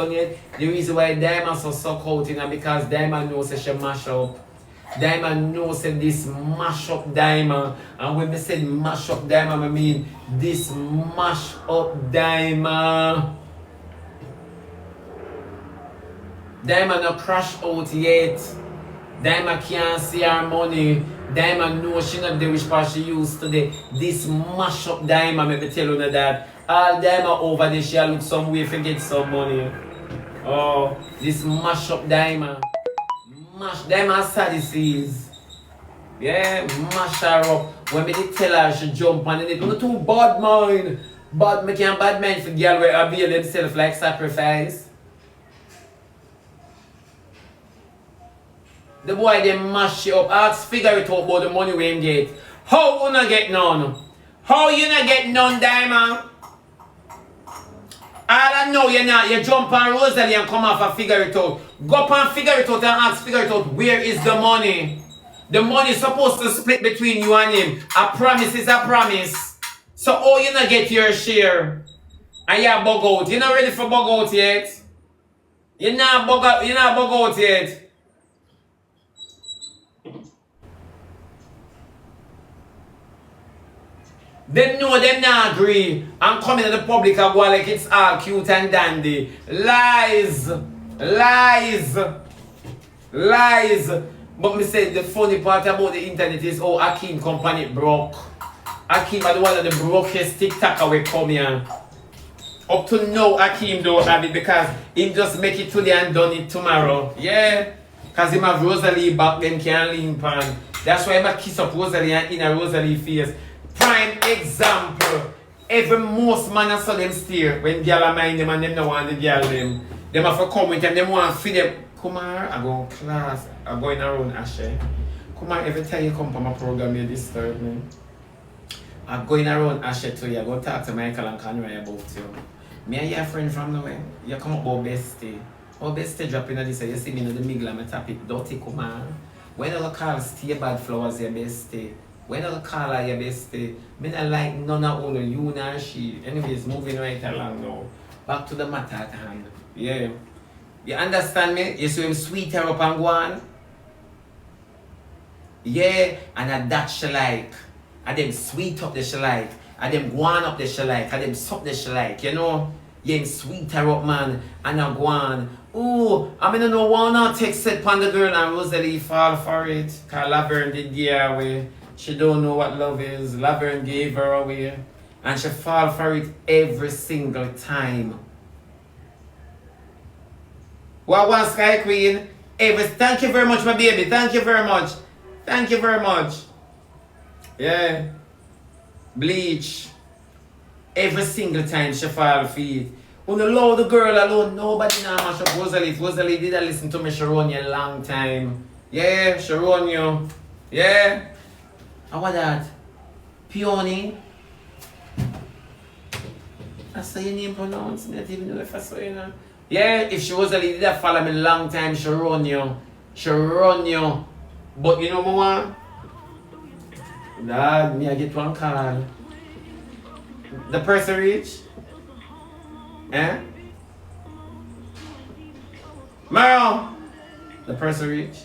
Yet. The reason why Dyema so suck out because Dyema knows that she mash up. Dyema knows that this mash up Dyema. And when we say mash up Dyema, I mean this mash up Dyema. Dyema not crash out yet. Dyema can't see her money. Dyema knows she not the which part she used today. This mash up Dyema, let me tell you that. All Dyema over there, she look some way to get some money. Oh, this mash up Dyema. Mash Dyema Sadducees. Yeah, mash her up. When me tell her she jump on it, not too bad mind. But me can't bad mind for girl where avail themselves like sacrifice. The boy they mash you up. Ask figure it out about the money we him get. How you not get none? How you not get none, Dyema? All I know you not, you jump on Rosalie and come off and figure it out. Go up and figure it out and ask, figure it out, where is the money? The money is supposed to split between you and him. A promise is a promise. So how you not get your share? And you bug out. You're not ready for bug out yet. You're not bug out yet. Them know them not agree and coming to the public and go like it's all cute and dandy. Lies. Lies. Lies. But me say the funny part about the internet is how Akeem company broke. Akeem are the one of the brokest TikToker we come here. Up to now Akeem don't have it because he just make it today and done it tomorrow. Yeah. Because him have Rosalie back then can't lean pan. That's why I kiss up Rosalie and in a Rosalie face. Prime example. Every most man I saw them steer when girl are mind them and them don't want the girl them. Them have to come with them, them want to feed them. Come on, I go class, I go in around Ashe. Come on, every time you come from my program you disturb me. I go in around Ashe too, you go talk to Michael and Conroy about you. Me and your friend from nowhere, you come up about bestie. Oh bestie dropping at this, you see me in the middle and I tap it dirty, come on. When I call stay bad flowers your bestie. When I call her your bestie, me not like none of all you nor she. Anyways, moving right along now. Back to the matter at hand. Yeah. You understand me? You see him sweet her up and go on? Yeah, and that she like. And them sweet up the she like. And them go on up the she like. And them suck the she like, you know? You sweet her up, man. And I go on. Ooh, I mean, I know one or text set upon the girl and Rosalie fall for it. Because Laverne did give her away. She don't know what love is. Laverne gave her away. And she fall for it every single time. What was Sky Queen? Thank you very much, my baby. Thank you very much. Thank you very much. Yeah. Bleach. Every single time she fall for it. When you love the girl alone, nobody now mash up Rosalie. Rosalie did listen to me, she run you a long time. Yeah, she run you. Yeah. How about that? Peony? I saw your name pronounced. I don't even know if I saw you now. Yeah, if she was a lady that follow me a long time, she run you. She run you. But you know what? Dad, me I get one call. The person reach? Eh? Maro! The person reach?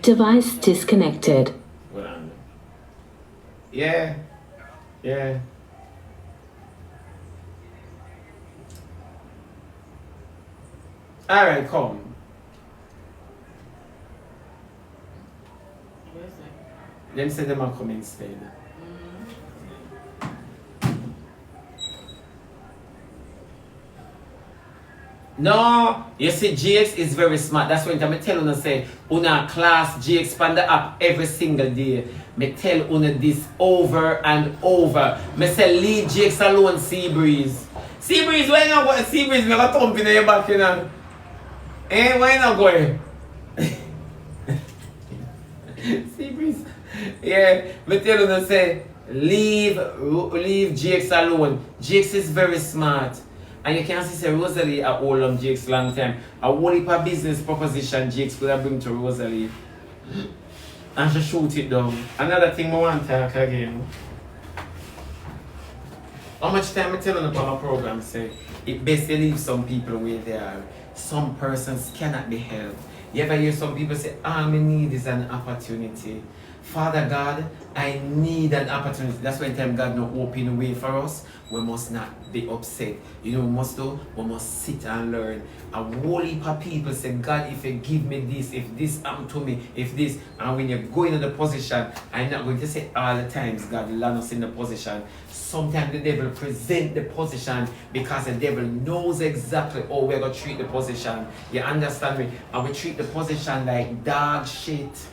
Device disconnected. Hold on. Yeah. Yeah. Alright, come. Them say them are coming instead. No, you see, GX is very smart. That's why I tell you, say, una class GX on the app every single day. Me tell una this over and over. Me say, leave GX alone, Seabreeze. Seabreeze, why not go? Seabreeze, me got thump in your back, you know. Eh, why not go? Seabreeze. Yeah, me tell you, say, leave GX alone. GX is very smart. And you can see say Rosalie at all on Jake's long time. A whole heap of business proposition Jake could have bring to Rosalie. And she shoot it down. Another thing I want to talk again. How much time I telling about my program say it best to leave some people where they are. Some persons cannot be helped. You ever hear some people say, all I need is an opportunity. Father God, I need an opportunity. That's when time God not open the way for us. We must not be upset. You know what we must do? We must sit and learn. A whole heap of people say, God, if you give me this, if this happen to me, if this, and when you go into the position, I'm not going to say all the times God land us in the position. Sometimes the devil present the position because the devil knows exactly how we're going to treat the position. You understand me? And we treat the position like dog shit.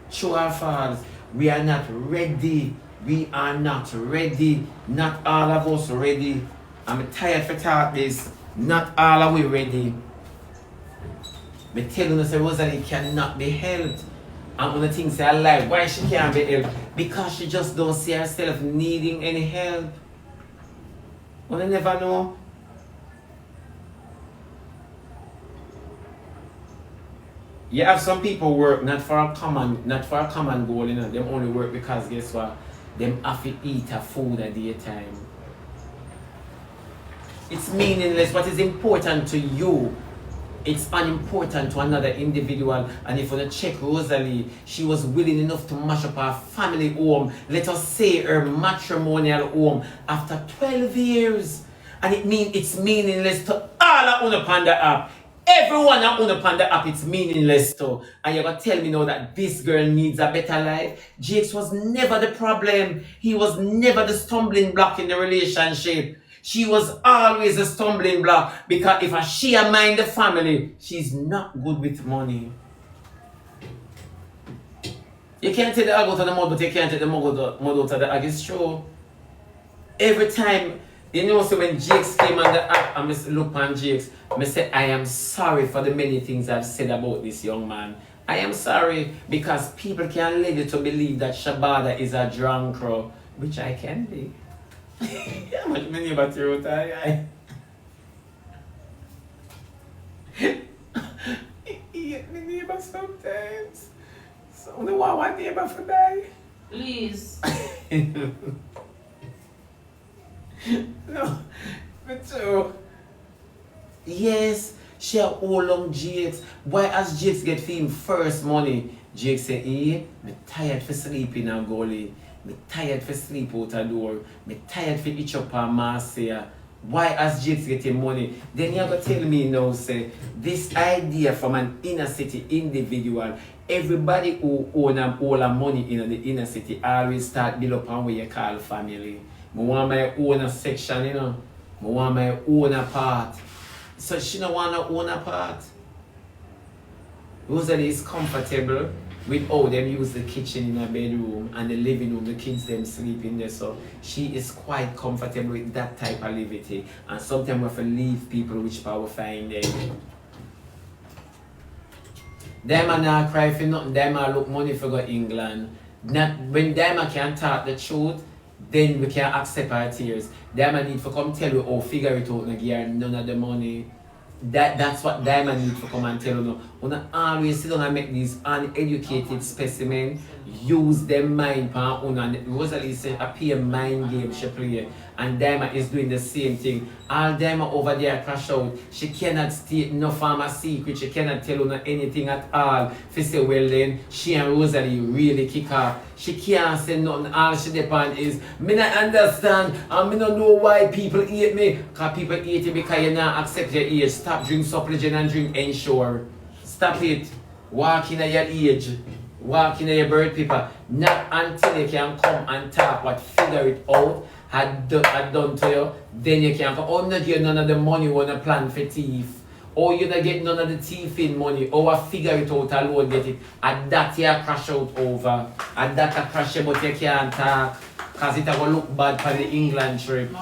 True or false? We are not ready. We are not ready. Not all of us ready. I'm tired for talk this. Not all of we ready. Me telling us that Rosalie cannot be helped. And one of the things I like, why she can't be helped? Because she just don't see herself needing any help. Well, I never know. You have some people work not for a common goal, you know. Them only work because guess what? Them have to eat a food at the time. It's meaningless. What is important to you, it's unimportant to another individual. And if you check Rosalie, she was willing enough to mash up her family home, let us say her matrimonial home, after 12 years. And it's meaningless to all of you upon the app. Everyone on the app, it's meaningless too. And you're going to tell me now that this girl needs a better life? Jakes was never the problem. He was never the stumbling block in the relationship. She was always a stumbling block because if she mind the family, she's not good with money. You can't take the egg out of the mud, but you can't take the mud out of the egg. It's true. Every time, you know, so when Jakes came on the app, I look on Jakes, I say, I am sorry for the many things I've said about this young man. I am sorry because people can lead you to believe that Shebada is a drunk crow, which I can be. Yeah, much many about your time. He hit me neighbor sometimes. So no one neighbor for die. Please. No, but so yes, she have all long Jakes. Why as Jakes get him first money? Jakes say, me tired for sleeping a gully. Me tired for sleep out a door. Me tired for itch up a Marcia. Why as Jakes get him money? Then you have to tell me now, say, this idea from an inner city individual, everybody who own all the money in the inner city always start build up on what you call family. I want my own section, you know. I want my own part. So she don't want to own a part. Rosalie is comfortable with how them use the kitchen in her bedroom and the living room, the kids them sleep in there. So she is quite comfortable with that type of liberty. And sometimes we have to leave people which power find them. Dyema not cry for nothing. Dyema look money for go England. Not, when Dyema can talk the truth, then we can accept our tears. Dyema need to come tell you how figure it out and give her none of the money. That's what Dyema need to come and tell you. We don't always sit down and make these uneducated specimens use their mind. Rosalie said a pure mind game she play. And Dyema is doing the same thing. All Dyema over there crash out. She cannot state no farmer secret. She cannot tell you anything at all. If you say, well then, she and Rosalie really kick off. She can't say nothing. All she depend is, me not understand and me not know why people hate me. Because people hate you because you not accept your age. Stop drink Supplegent and drink Ensure. Stop it. Walk in your age. Walk in your birth paper. Not until you can come and talk what figure it out had done to you. Then you can go, oh, not get none of the money you want to plan for thief. Or you don't get none of the thief in money. Or figure it out alone get it. And that you crash out over. And that you crash but you can't talk. Because it will look bad for the England trip.